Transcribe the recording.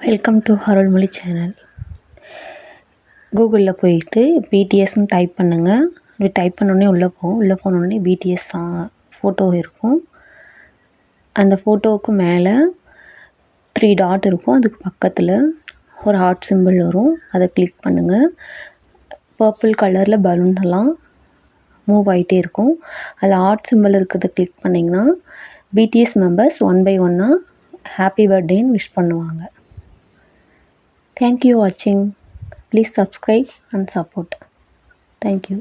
Welcome to Arulmozhi channel. கூகுளில் போயிட்டு பிடிஎஸ்ன்னு type பண்ணுங்கள். அப்படி டைப் பண்ணோடனே உள்ளே போனோடனே பிடிஎஸ் ஃபோட்டோ இருக்கும். அந்த ஃபோட்டோவுக்கு மேலே 3 டாட் இருக்கும். அதுக்கு பக்கத்தில் ஒரு ஹார்ட் சிம்பிள் வரும். அதை கிளிக் பண்ணுங்கள். பர்பிள் கலரில் பலூன் எல்லாம் மூவ் ஆகிட்டே இருக்கும். அதில் ஹார்ட் சிம்பிள் இருக்கிறத கிளிக் பண்ணிங்கன்னா பிடிஎஸ் மெம்பர்ஸ் 1 by 1 ஹாப்பி பர்த்டேன்னு விஷ் பண்ணுவாங்க. Thank you for watching. Please subscribe and support. Thank you.